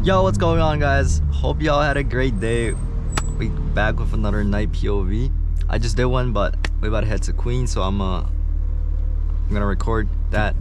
Yo, what's going on, guys? Hope y'all had a great day. We back with another night POV. I just did one, but we about to head to Queens, so I'm gonna record that.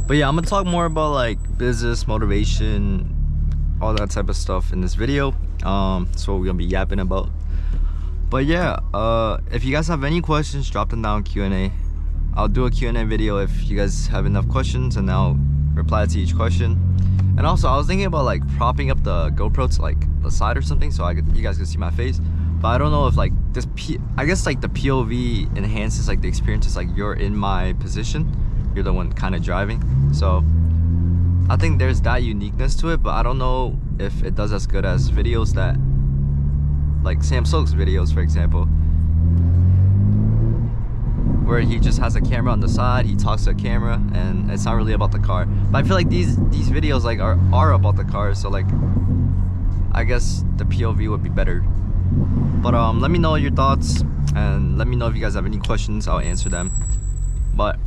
But yeah, I'm gonna talk more about like business, motivation, all that type of stuff in this video. That's what we're gonna be yapping about. But yeah, if you guys have any questions, drop them down Q&A. I'll do a Q&A video if you guys have enough questions, and I'll reply to each question. And also, I was thinking about like propping up the GoPro to like the side or something, so you guys can see my face. But I don't know if like this I guess like the POV enhances like the experience. It's like you're in my position, you're the one kind of driving, so I think there's that uniqueness to it. But I don't know if it does as good as videos that like Sam Stokes videos, for example, where he just has a camera on the side, he talks to a camera, and it's not really about the car. But I feel like these videos like are about the car, so like I guess the POV would be better. But let me know your thoughts, and let me know if you guys have any questions. I'll answer them. But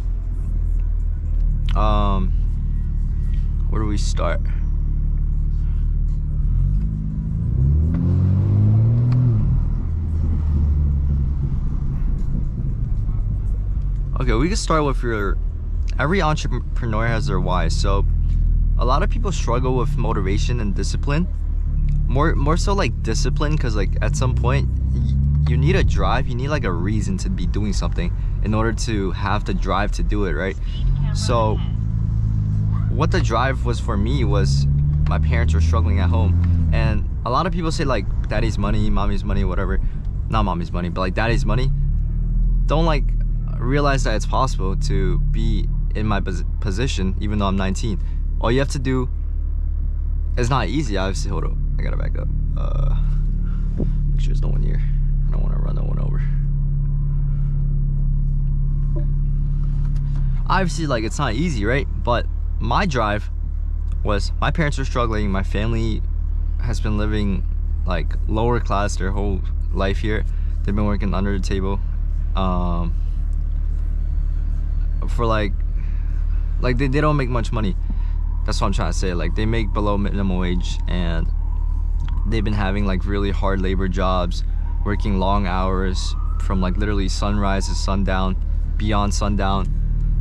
where do we start? Okay, we can start with every entrepreneur has their why. So a lot of people struggle with motivation and discipline, more so like discipline, because like at some point you need a drive, you need like a reason to be doing something in order to have the drive to do it, right? So what the drive was for me was my parents were struggling at home, and a lot of people say like daddy's money, mommy's money, whatever, not mommy's money, but like daddy's money, don't like realize that it's possible to be in my position even though I'm 19. All you have to do, it's not easy obviously. Hold up, I gotta back up. Make sure there's no one here. I don't want to run no one over. Obviously, like, it's not easy, right? But my drive was, my parents were struggling, my family has been living like lower class their whole life here. They've been working under the table for like they don't make much money. That's what I'm trying to say. Like, they make below minimum wage, and they've been having like really hard labor jobs, working long hours from like literally sunrise to sundown, beyond sundown.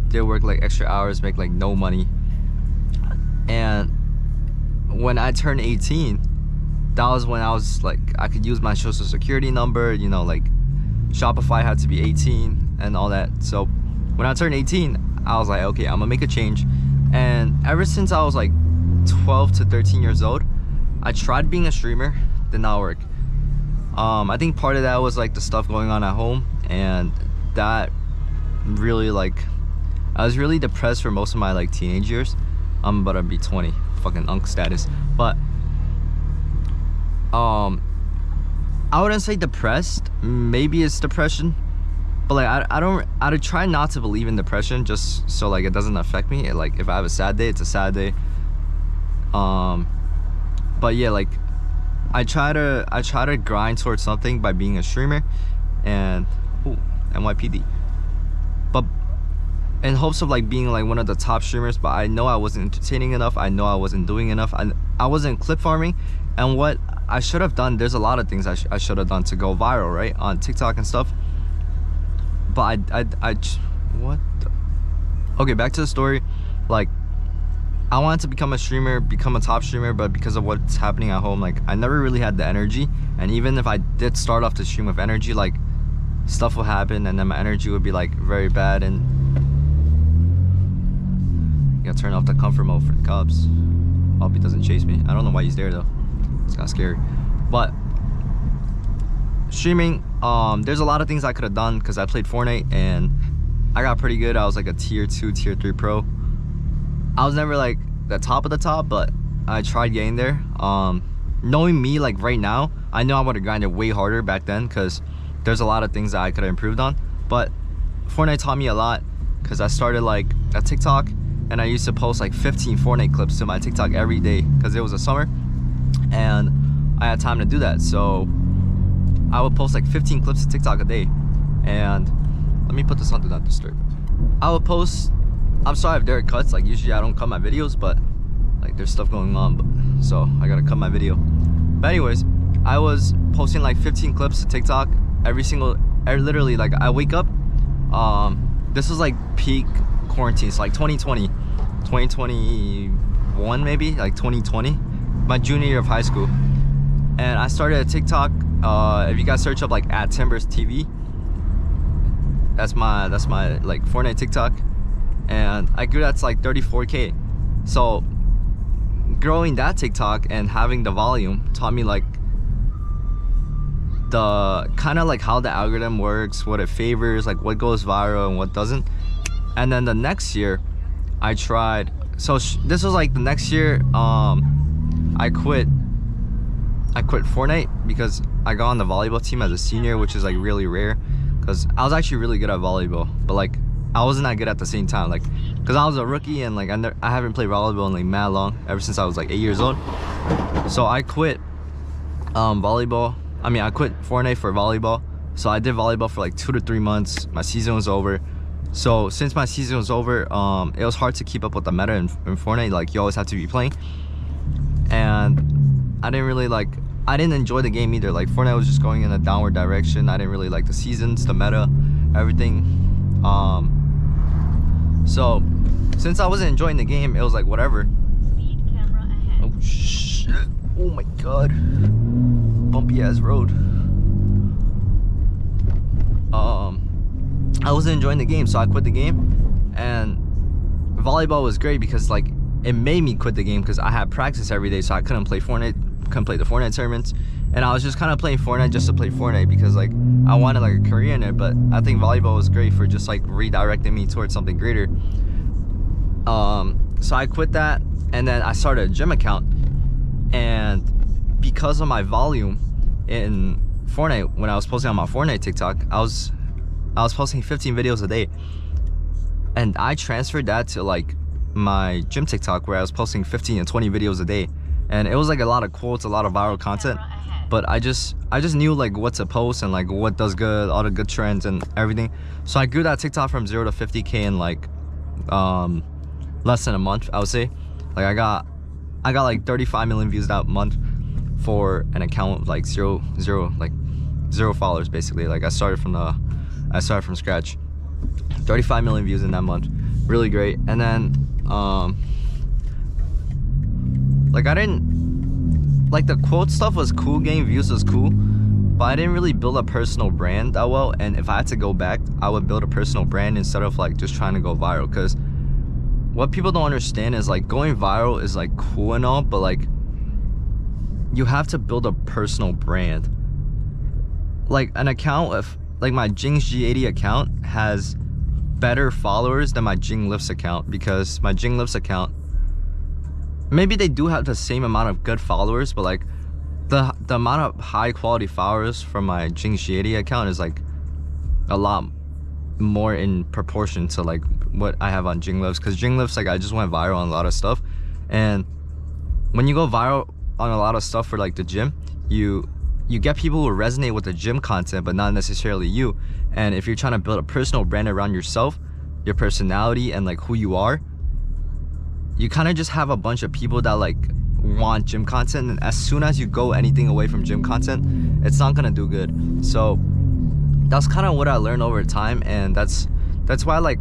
They work like extra hours, make like no money. And when I turned 18, that was when I was like, I could use my social security number, you know, like Shopify had to be 18 and all that. So when I turned 18, I was like, okay, I'm gonna make a change. And ever since I was like 12 to 13 years old, I tried being a streamer, did not work. I think part of that was like the stuff going on at home, and that really like, I was really depressed for most of my like teenage years. I'm about to be 20, fucking unk status. But I wouldn't say depressed, maybe it's depression, but like I try not to believe in depression, just so like it doesn't affect me. Like if I have a sad day, it's a sad day. But yeah, like I try to grind towards something by being a streamer, and NYPD, but in hopes of like being like one of the top streamers. But I know I wasn't entertaining enough, I know I wasn't doing enough, I wasn't clip farming. And what I should have done, there's a lot of things I should have done to go viral, right, on TikTok and stuff. But what the? Okay, back to the story. Like, I wanted to become a streamer, become a top streamer, but because of what's happening at home, like I never really had the energy. And even if I did start off the stream with energy, like stuff will happen, and then my energy would be like very bad. And you gotta turn off the comfort mode for the cops. Hope he doesn't chase me. I don't know why he's there though. It's kind of scary. But streaming, there's a lot of things I could have done, because I played Fortnite and I got pretty good. I was like a tier 2, tier 3 pro. I was never like the top of the top, but I tried getting there. Knowing me like right now, I know I would have grinded way harder back then, because there's a lot of things that I could have improved on. But Fortnite taught me a lot because I started like a TikTok, and I used to post like 15 Fortnite clips to my TikTok every day because it was a summer and I had time to do that. So I would post like 15 clips to TikTok a day. And let me put this on Do Not Disturb. I would post, I'm sorry if there are cuts, like usually I don't cut my videos, but like there's stuff going on, but, so I gotta cut my video. But anyways, I was posting like 15 clips to TikTok literally, like I wake up, this was like peak quarantine, so like 2021 maybe, like 2020, my junior year of high school. And I started a TikTok, if you guys search up like @TimbersTV, that's my like Fortnite TikTok, and I grew that to like 34K. So growing that TikTok and having the volume taught me like the kind of like how the algorithm works, what it favors, like what goes viral and what doesn't. And then the next year I tried, so this was like the next year, I quit Fortnite because I got on the volleyball team as a senior, which is like really rare because I was actually really good at volleyball, but like I wasn't that good at the same time, like because I was a rookie and like I haven't played volleyball in like mad long, ever since I was like 8 years old. So I quit volleyball. I mean, I quit Fortnite for volleyball. So I did volleyball for like 2 to 3 months. My season was over. So since my season was over, it was hard to keep up with the meta in Fortnite. Like you always have to be playing, and I didn't enjoy the game either. Like Fortnite was just going in a downward direction. I didn't really like the seasons, the meta, everything. So since I wasn't enjoying the game, it was like whatever. Speed camera ahead. Oh shit! Oh my god! Bumpy ass road. I wasn't enjoying the game, so I quit the game. And volleyball was great because like it made me quit the game because I had practice every day, so I couldn't play the Fortnite tournaments, and I was just kind of playing Fortnite just to play Fortnite because like I wanted like a career in it. But I think volleyball was great for just like redirecting me towards something greater. So I quit that, and then I started a gym account, and because of my volume in Fortnite, when I was posting on my Fortnite TikTok, I was posting 15 videos a day, and I transferred that to like my gym TikTok where I was posting 15 and 20 videos a day. And it was like a lot of quotes, a lot of viral content, but I just knew like what to post and like what does good, all the good trends and everything. So I grew that TikTok from 0 to 50K in like less than a month, I would say. Like I got like 35 million views that month for an account with like zero followers basically. Like I started from scratch. 35 million views in that month, really great. And then like I didn't like, the quote stuff was cool, getting views was cool, but I didn't really build a personal brand that well. And if I had to go back, I would build a personal brand instead of like just trying to go viral. Because what people don't understand is like going viral is like cool and all, but like you have to build a personal brand. Like an account of like my Jing's G80 account has better followers than my Jing Lifts account, because my Jing Lifts account, maybe they do have the same amount of good followers, but like the amount of high quality followers from my Jing's G80 account is like a lot more in proportion to like what I have on Jing Lifts. Because Jing Lifts, like I just went viral on a lot of stuff, and when you go viral on a lot of stuff for like the gym, you get people who resonate with the gym content, but not necessarily you. And if you're trying to build a personal brand around yourself, your personality, and like who you are, you kind of just have a bunch of people that like want gym content, and as soon as you go anything away from gym content, it's not gonna do good. So that's kind of what I learned over time, and that's why like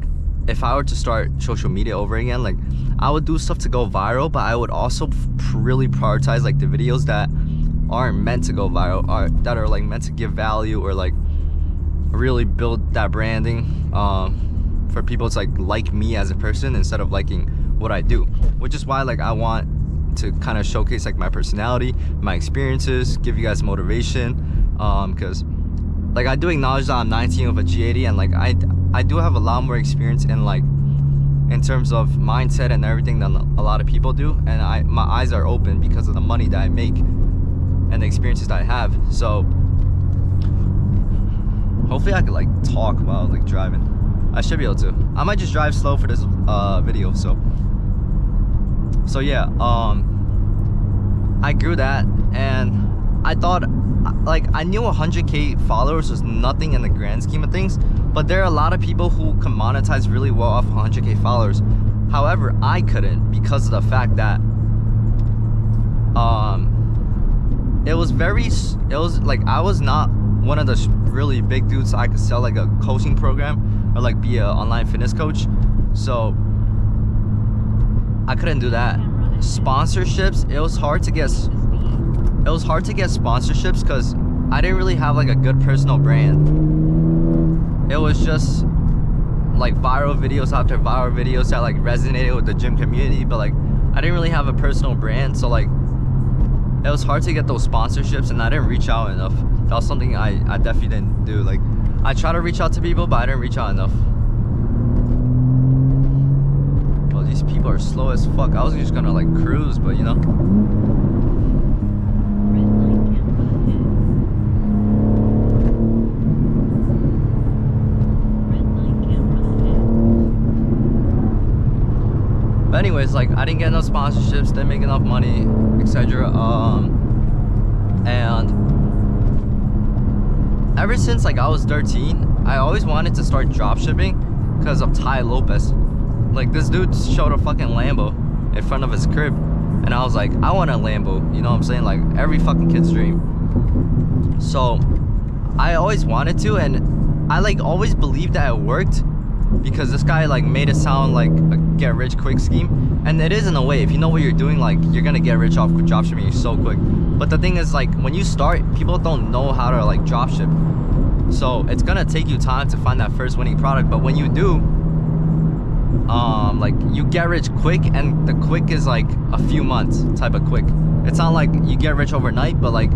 if I were to start social media over again, like I would do stuff to go viral, but I would also really prioritize like the videos that aren't meant to go viral, that are like meant to give value or like really build that branding for people to like me as a person instead of liking what I do. Which is why like I want to kind of showcase like my personality, my experiences, give you guys motivation, because like I do acknowledge that I'm 19 with a G80, and like I do have a lot more experience in terms of mindset and everything than a lot of people do, and my eyes are open because of the money that I make and the experiences that I have. So hopefully I could like talk while like driving. I should be able to. I might just drive slow for this video. So yeah, I grew that, and I thought, like, I knew 100K followers was nothing in the grand scheme of things, but there are a lot of people who can monetize really well off 100K followers. However, I couldn't, because of the fact that it was like, I was not one of the really big dudes I could sell like a coaching program or like be an online fitness coach. So I couldn't do that. Sponsorships, it was hard to get sponsorships because I didn't really have like a good personal brand. It was just like viral videos after viral videos that like resonated with the gym community, but like I didn't really have a personal brand, so like it was hard to get those sponsorships, and I didn't reach out enough. That was something I definitely didn't do. Like, I try to reach out to people, but I didn't reach out enough. Well, these people are slow as fuck. I was just gonna like cruise, but you know. But anyways, like, I didn't get enough sponsorships, didn't make enough money, etc. And ever since like I was 13, I always wanted to start dropshipping because of Ty Lopez. Like, this dude showed a fucking Lambo in front of his crib, and I was like, I want a Lambo. You know what I'm saying? Like, every fucking kid's dream. So I always wanted to, and I like always believed that it worked, because this guy like made it sound like a get rich quick scheme, and it is in a way. If you know what you're doing, like, you're gonna get rich off dropshipping so quick. But the thing is, like, when you start, people don't know how to like dropship, so it's gonna take you time to find that first winning product. But when you do, like, you get rich quick, and the quick is like a few months type of quick. It's not like you get rich overnight, but like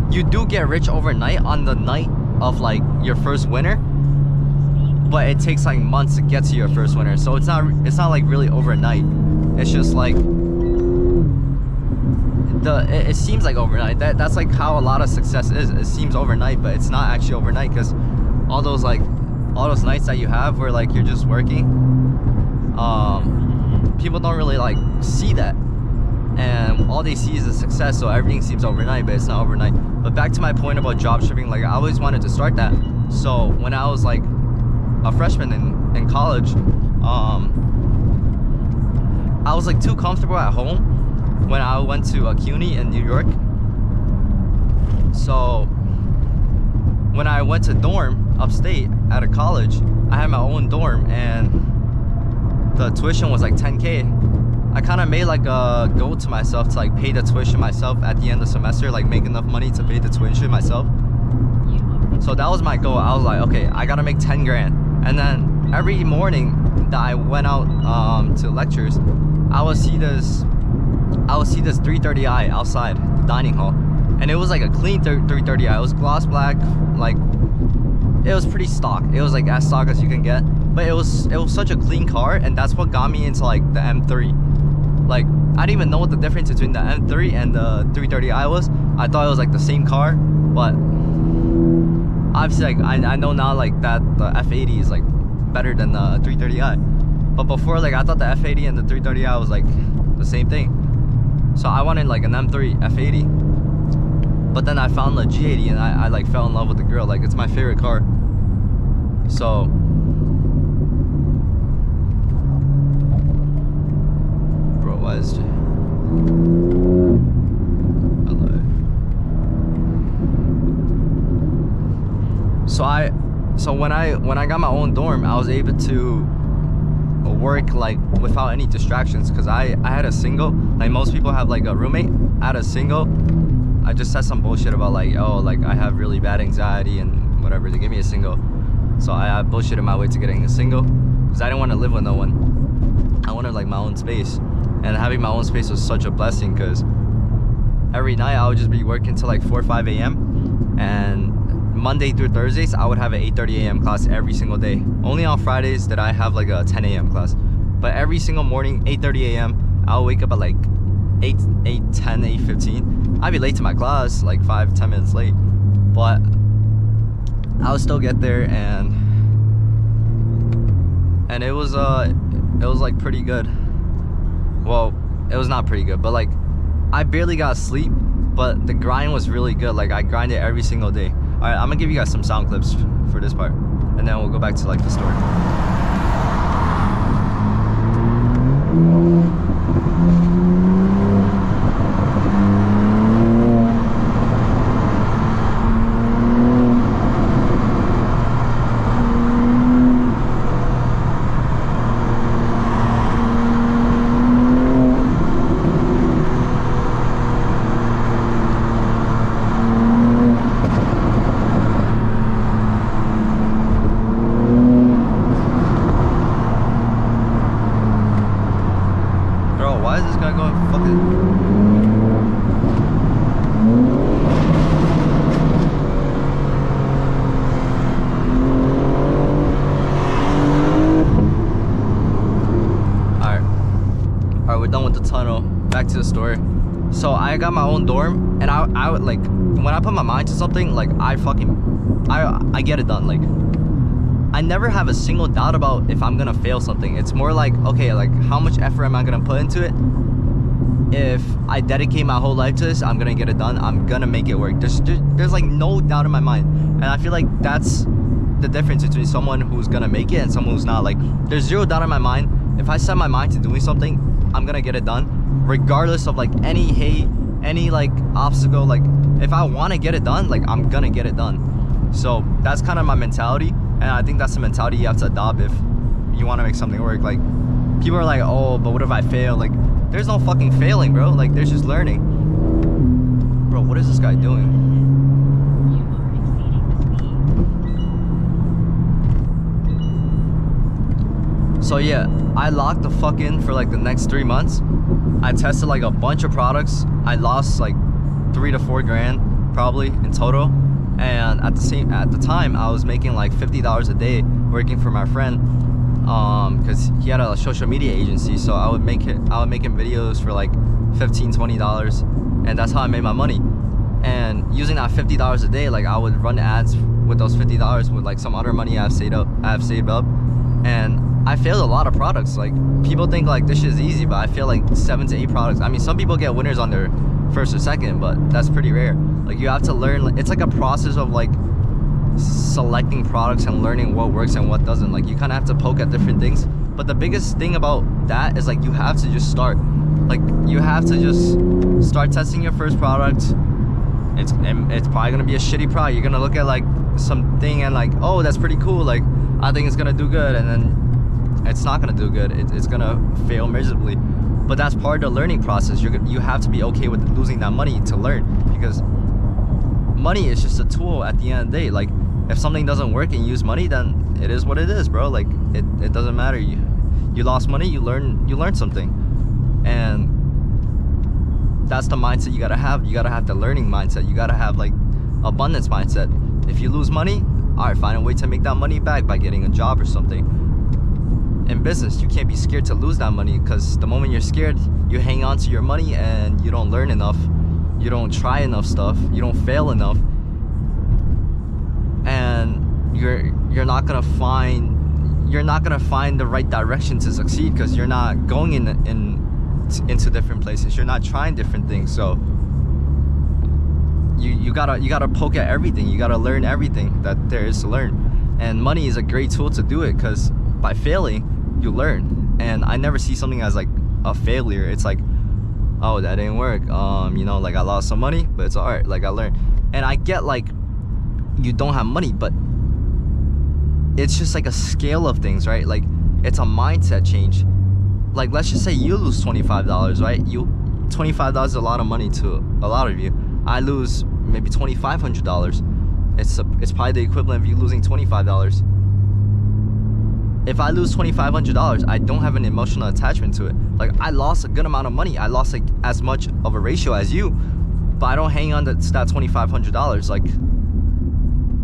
you do get rich overnight on the night of like your first winner, but it takes like months to get to your first winner. So it's not like really overnight. It's just like it seems like overnight. That's like how a lot of success is. It seems overnight, but it's not actually overnight, because all those nights that you have where like you're just working, people don't really like see that, and all they see is the success, so everything seems overnight, but it's not overnight. But back to my point about dropshipping, like, I always wanted to start that. So when I was like a freshman in college, I was like too comfortable at home when I went to CUNY in New York. So when I went to dorm upstate at a college, I had my own dorm, and the tuition was like 10K. I kind of made like a goal to myself to like pay the tuition myself at the end of the semester, like make enough money to pay the tuition myself. So that was my goal. I was like, okay, I gotta make 10 grand. And then every morning that I went out to lectures, I would see this 330i outside the dining hall, and it was like a clean 330i. It was gloss black, like, it was pretty stock. It was like as stock as you can get, but it was such a clean car, and that's what got me into like the M3. Like, I didn't even know what the difference between the M3 and the 330i was. I thought it was like the same car, but obviously, like, I know now, like, that the F80 is like better than the 330i. But before, like, I thought the F80 and the 330i was like the same thing. So I wanted like an M3 F80. But then I found the G80, and I like fell in love with the girl. Like, it's my favorite car. So bro, why is So when I got my own dorm, I was able to work like without any distractions, because I had a single. Like, most people have like a roommate. I had a single. I just said some bullshit about like, oh, like, I have really bad anxiety and whatever. They gave me a single. So I bullshitted my way to getting a single, because I didn't want to live with no one. I wanted like my own space, and having my own space was such a blessing, because every night I would just be working till like 4 or 5 a.m. and Monday through Thursdays I would have an 8:30 a.m. class every single day. Only on Fridays did I have like a 10 a.m. class, but every single morning, 8:30 a.m. I'll wake up at like 8:15. I'd be late to my class, like 5-10 minutes late, but I would still get there and and it was like pretty good. Well, it was not pretty good, but like I barely got sleep, but the grind was really good. Like I grinded every single day. All right, I'm gonna give you guys some sound clips for this part, and then we'll go back to like the story. Why is this guy going fucking... Alright, we're done with the tunnel. Back to the story. So I got my own dorm, and I would like, when I put my mind to something, like I get it done. Like I never have a single doubt about if I'm gonna fail something. It's more like, okay, like how much effort am I gonna put into it? If I dedicate my whole life to this, I'm gonna get it done. I'm gonna make it work. There's like no doubt in my mind. And I feel like that's the difference between someone who's gonna make it and someone who's not. Like there's zero doubt in my mind. If I set my mind to doing something, I'm gonna get it done, regardless of like any hate, any like obstacle. Like if I wanna get it done, like I'm gonna get it done. So that's kind of my mentality. And I think that's the mentality you have to adopt if you want to make something work. Like, people are like, oh, but what if I fail? Like, there's no fucking failing, bro. Like, there's just learning. Bro, what is this guy doing? You are exceeding the speed. So, yeah, I locked the fuck in for like the next 3 months. I tested like a bunch of products. I lost like 3 to 4 grand probably in total. And at the time I was making like $50 a day working for my friend, because he had a social media agency. So I would make him videos for like $15-20, and that's how I made my money. And using that $50 a day, like I would run ads with those $50 with like some other money I've saved up, and I failed a lot of products. Like people think like this shit is easy, but I failed like 7 to 8 products. I mean, some people get winners on their first or second, but that's pretty rare. Like you have to learn. It's like a process of like selecting products and learning what works and what doesn't. Like you kind of have to poke at different things. But the biggest thing about that is like you have to just start. Like you have to just start testing your first product. It's probably gonna be a shitty product. You're gonna look at like something and like, oh, that's pretty cool. Like I think it's gonna do good, and then it's not gonna do good. It's gonna fail miserably. But that's part of the learning process. You have to be okay with losing that money to learn, because money is just a tool at the end of the day. Like if something doesn't work and you use money, then it is what it is, bro. Like it doesn't matter. You lost money, you learn something. And that's the mindset you gotta have. You gotta have the learning mindset. You gotta have like abundance mindset. If you lose money, all right, find a way to make that money back by getting a job or something. In business, you can't be scared to lose that money, because the moment you're scared, you hang on to your money and you don't learn enough. You don't try enough stuff. You don't fail enough, and you're not gonna find the right direction to succeed, because you're not going into different places. You're not trying different things. So you gotta poke at everything. You gotta learn everything that there is to learn. And money is a great tool to do it, because by failing, you learn. And I never see something as like a failure. It's like, oh, that didn't work. You know, like I lost some money, but it's alright. Like I learned. And I get like you don't have money, but it's just like a scale of things, right? Like it's a mindset change. Like let's just say you lose $25, right? $25 is a lot of money to a lot of you. I lose maybe $2,500. It's probably the equivalent of you losing $25. If I lose $2,500, I don't have an emotional attachment to it. Like I lost a good amount of money. I lost like as much of a ratio as you, but I don't hang on to that $2,500. Like,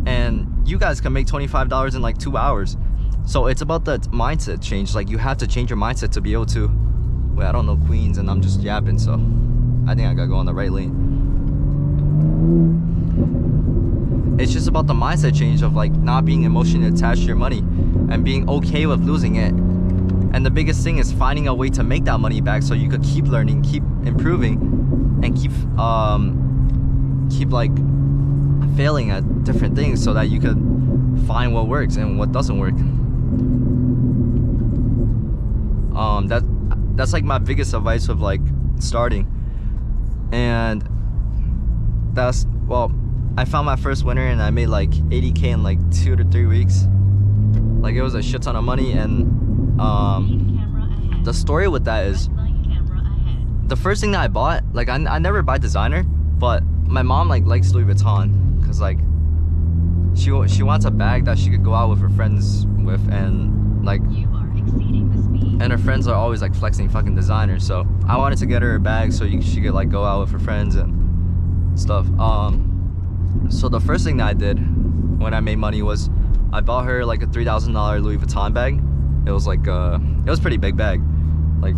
and you guys can make $25 in like 2 hours. So it's about that mindset change. Like you have to change your mindset to be able to. Wait, I don't know Queens, and I'm just yapping, so I think I gotta go on the right lane. It's just about the mindset change of like not being emotionally attached to your money and being okay with losing it And the biggest thing is finding a way to make that money back so you could keep learning, keep improving, and keep like failing at different things so that you could find what works and what doesn't work. That's like my biggest advice of like starting. And that's, well, I found my first winner and I made like 80K in like 2 to 3 weeks. Like it was a shit ton of money. And the story with that is the first thing that I bought, like I never buy designer, but my mom like likes Louis Vuitton because like she wants a bag that she could go out with her friends with, and like and her friends are always like flexing fucking designers, so I wanted to get her a bag so she could like go out with her friends and stuff. So the first thing that I did when I made money was I bought her like a $3,000 Louis Vuitton bag. It was like it was a pretty big bag, like,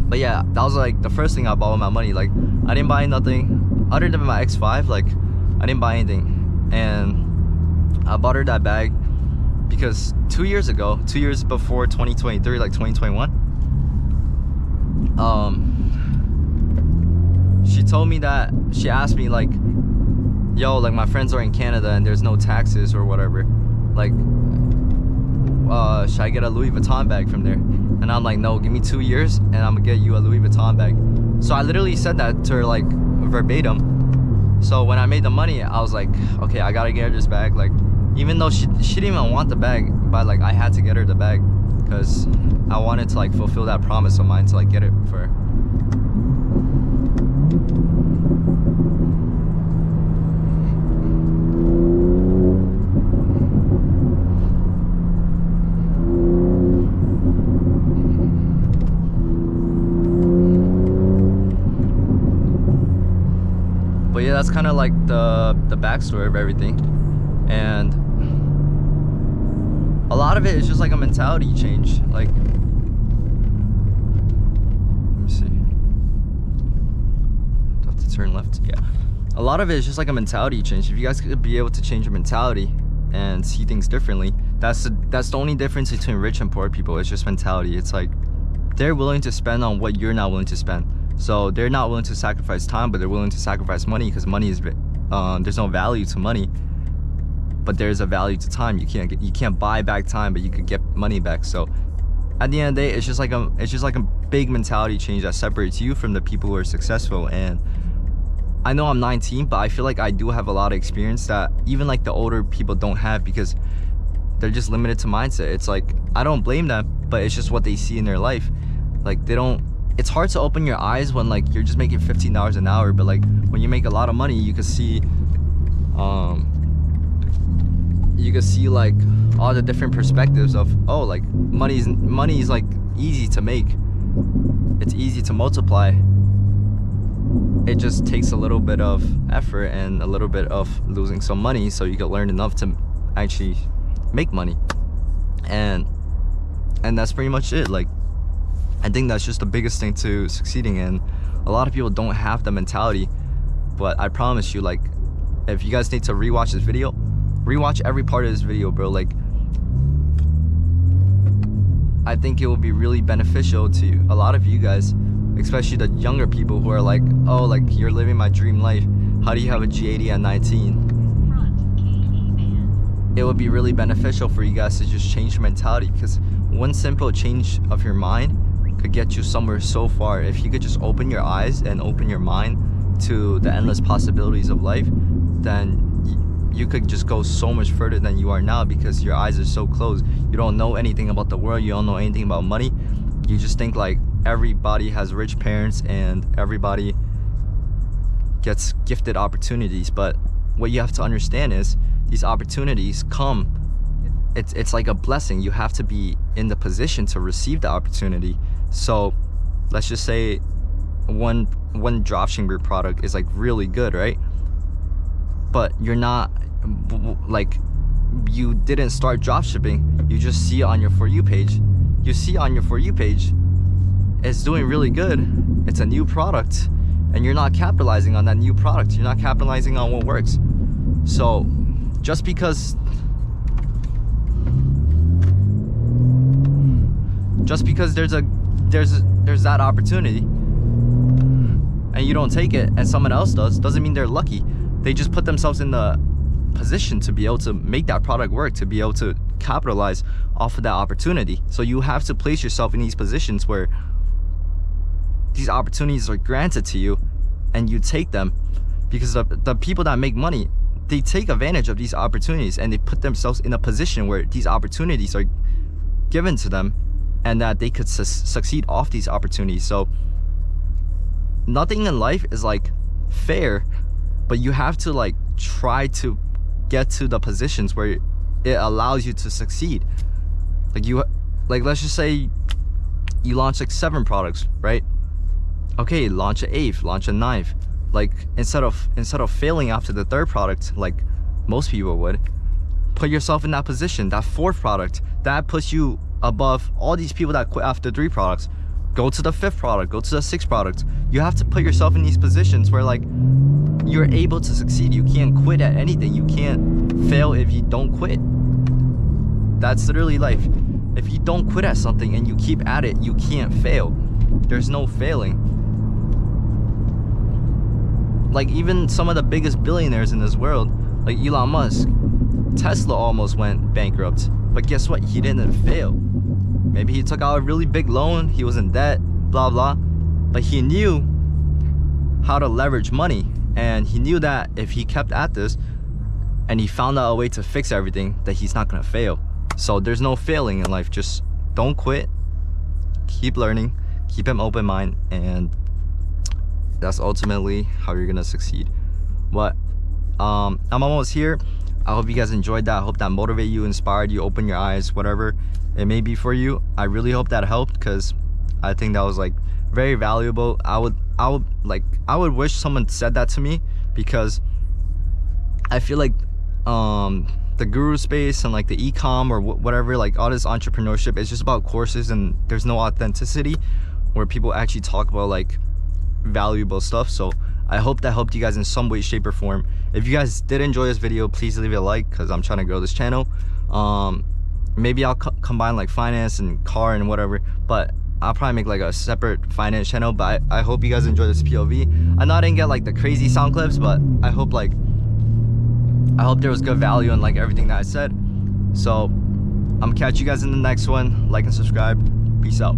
but yeah, that was like the first thing I bought with my money. Like I didn't buy nothing other than my X5. Like I didn't buy anything, and I bought her that bag because 2 years ago, 2 years before 2023, like 2021, she told me that, she asked me like, yo, like my friends are in Canada and there's no taxes or whatever, like should I get a Louis Vuitton bag from there? And I'm like, no, give me 2 years and I'm gonna get you a Louis Vuitton bag. So I literally said that to her like verbatim. So when I made the money, I was like, okay, I gotta get her this bag. Like, even though she didn't even want the bag, but like I had to get her the bag because I wanted to like fulfill that promise of mine to like get it for her. But yeah, that's kind of like the backstory of everything. And a lot of it is just like a mentality change. Like, let me see. Do I have to turn left? Yeah. A lot of it is just like a mentality change. If you guys could be able to change your mentality and see things differently, that's the only difference between rich and poor people. It's just mentality. It's like they're willing to spend on what you're not willing to spend. So they're not willing to sacrifice time, but they're willing to sacrifice money because money is there's no value to money. But there's a value to time. You can't buy back time, but you could get money back. So at the end of the day, it's just like a big mentality change that separates you from the people who are successful. And I know I'm 19, but I feel like I do have a lot of experience that even like the older people don't have because they're just limited to mindset. It's like, I don't blame them, but it's just what they see in their life. Like it's hard to open your eyes when like you're just making $15 an hour, but like when you make a lot of money, you can see like all the different perspectives of, oh, like money is like easy to make, it's easy to multiply. It just takes a little bit of effort and a little bit of losing some money so you can learn enough to actually make money. And that's pretty much it. Like, I think that's just the biggest thing to succeeding. And a lot of people don't have the mentality, but I promise you, like, if you guys need to rewatch this video, rewatch every part of this video, bro. Like, I think it will be really beneficial to a lot of you guys, especially the younger people who are like, oh, like, you're living my dream life. How do you have a G80 at 19? It would be really beneficial for you guys to just change your mentality, because one simple change of your mind could get you somewhere so far. If you could just open your eyes and open your mind to the endless possibilities of life, then you could just go so much further than you are now, because your eyes are so closed. You don't know anything about the world. You don't know anything about money. You just think like everybody has rich parents and everybody gets gifted opportunities. But what you have to understand is these opportunities come, it's like a blessing. You have to be in the position to receive the opportunity. So let's just say one dropshipping product is like really good, right? But you're not, like, you didn't start dropshipping. You just see it on your For You page. You see on your For You page, it's doing really good. It's a new product, and you're not capitalizing on that new product. You're not capitalizing on what works. So just because just because there's that opportunity and you don't take it and someone else doesn't mean they're lucky. They just put themselves in the position to be able to make that product work, to be able to capitalize off of that opportunity. So you have to place yourself in these positions where these opportunities are granted to you and you take them, because the people that make money, they take advantage of these opportunities and they put themselves in a position where these opportunities are given to them and that they could succeed off these opportunities. So nothing in life is like fair, but you have to like try to get to the positions where it allows you to succeed. Like let's just say you launch like 7 products, right? Okay, launch an 8th, launch a 9th. Like instead of failing after the 3rd product like most people would, put yourself in that position, that 4th product that puts you above all these people that quit after 3 products. Go to the 5th product, go to the 6th product. You have to put yourself in these positions where like you're able to succeed. You can't quit at anything. You can't fail if you don't quit. That's literally life. If you don't quit at something and you keep at it, you can't fail. There's no failing. Like even some of the biggest billionaires in this world, like Elon Musk, Tesla almost went bankrupt, but guess what? He didn't fail. Maybe he took out a really big loan, he was in debt, blah blah, but he knew how to leverage money, and he knew that if he kept at this and he found out a way to fix everything, that he's not gonna fail. So there's no failing in life. Just don't quit, keep learning, keep an open mind, and that's ultimately how you're gonna succeed. But I'm almost here. I hope you guys enjoyed that. I hope that motivated you, inspired you, opened your eyes, whatever it may be for you. I really hope that helped, because I think that was like very valuable. I would wish someone said that to me, because I feel like the guru space and like the e-com or whatever, like all this entrepreneurship is just about courses, and there's no authenticity where people actually talk about like valuable stuff. So I hope that helped you guys in some way, shape, or form. If you guys did enjoy this video, please leave it a like, because I'm trying to grow this channel. Maybe I'll combine like finance and car and whatever, but I'll probably make like a separate finance channel. But I hope you guys enjoy this POV. I know I didn't get like the crazy sound clips, but I hope there was good value in like everything that I said. So I'm gonna catch you guys in the next one. Like and subscribe. Peace out.